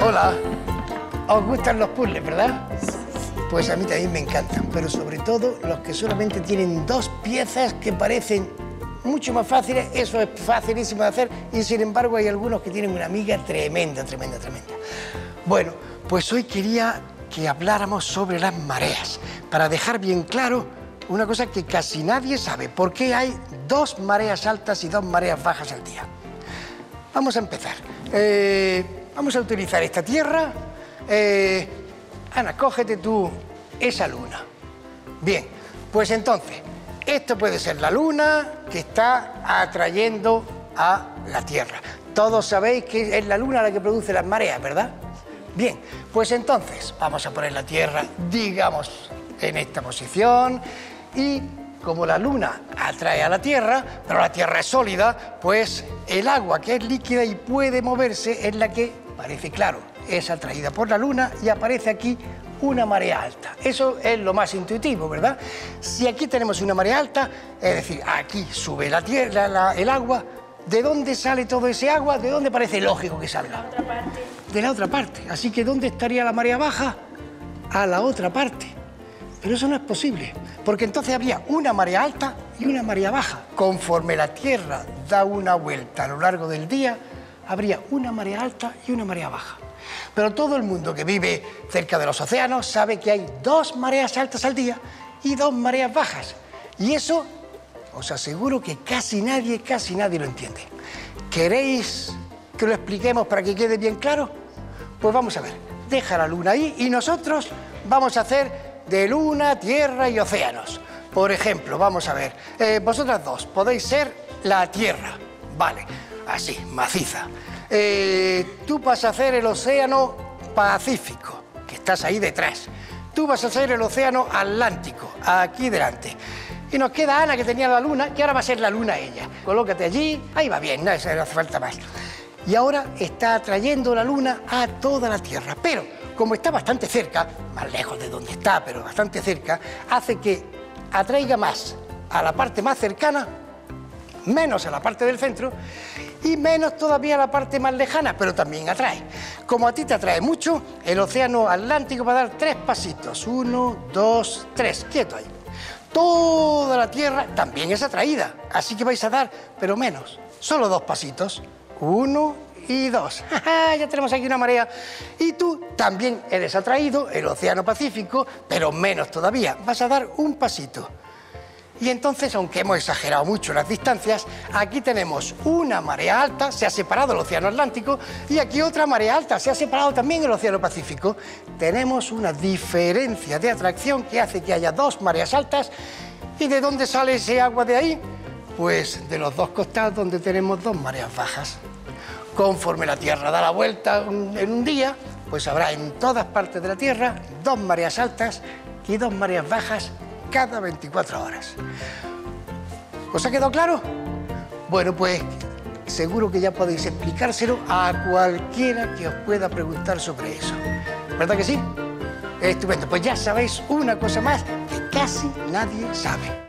Hola, ¿os gustan los puzzles, verdad? Pues a mí también me encantan, pero sobre todo los que solamente tienen dos piezas que parecen mucho más fáciles. Eso es facilísimo de hacer y sin embargo hay algunos que tienen una miga tremenda. Bueno, pues hoy quería que habláramos sobre las mareas, para dejar bien claro una cosa que casi nadie sabe: por qué hay dos mareas altas y dos mareas bajas al día. Vamos a empezar. Vamos a utilizar esta tierra. Ana, cógete tú esa luna. Bien, pues entonces, esto puede ser la luna que está atrayendo a la tierra. Todos sabéis que es la luna la que produce las mareas, ¿verdad? Bien, pues entonces vamos a poner la tierra, digamos, en esta posición y como la luna atrae a la tierra, pero la tierra es sólida, pues el agua que es líquida y puede moverse es la que parece, claro, es atraída por la luna y aparece aquí una marea alta. Eso es lo más intuitivo, ¿verdad? Si aquí tenemos una marea alta, es decir, aquí sube la tierra, el agua, ¿de dónde sale todo ese agua? ¿De dónde parece lógico que salga? De la otra parte. De la otra parte. Así que ¿dónde estaría la marea baja? A la otra parte. Pero eso no es posible, porque entonces habría una marea alta y una marea baja. Conforme la Tierra da una vuelta a lo largo del día, habría una marea alta y una marea baja. Pero todo el mundo que vive cerca de los océanos sabe que hay dos mareas altas al día y dos mareas bajas. Y eso, os aseguro que casi nadie lo entiende. ¿Queréis que lo expliquemos para que quede bien claro? Pues vamos a ver. Deja la luna ahí y nosotros vamos a hacer de luna, tierra y océanos. Por ejemplo, vamos a ver, vosotras dos podéis ser la tierra, vale, así, maciza. Tú vas a hacer el océano Pacífico, que estás ahí detrás. Tú vas a ser el océano Atlántico, aquí delante. Y nos queda Ana, que tenía la luna, que ahora va a ser la luna ella. Colócate allí, ahí va bien, no hace falta más. Y ahora está atrayendo la luna a toda la Tierra, pero como está bastante cerca, más lejos de donde está, pero bastante cerca, hace que atraiga más a la parte más cercana, menos a la parte del centro y menos todavía a la parte más lejana, pero también atrae. Como a ti te atrae mucho, el océano Atlántico va a dar 3 pasitos. 1, 2, 3, quieto ahí. Toda la Tierra también es atraída, así que vais a dar, pero menos, solo 2 pasitos. 1 y 2. Ya tenemos aquí una marea. Y tú también eres atraído, el océano Pacífico, pero menos todavía. Vas a dar un pasito. Y entonces, aunque hemos exagerado mucho las distancias, aquí tenemos una marea alta, se ha separado el océano Atlántico, y aquí otra marea alta, se ha separado también el océano Pacífico. Tenemos una diferencia de atracción que hace que haya dos mareas altas. ¿Y de dónde sale ese agua de ahí? Pues de los dos costados, donde tenemos dos mareas bajas. Conforme la Tierra da la vuelta en un día, pues habrá en todas partes de la Tierra dos mareas altas y dos mareas bajas cada 24 horas. ¿Os ha quedado claro? Bueno, pues seguro que ya podéis explicárselo a cualquiera que os pueda preguntar sobre eso. ¿Verdad que sí? Estupendo, pues ya sabéis una cosa más que casi nadie sabe.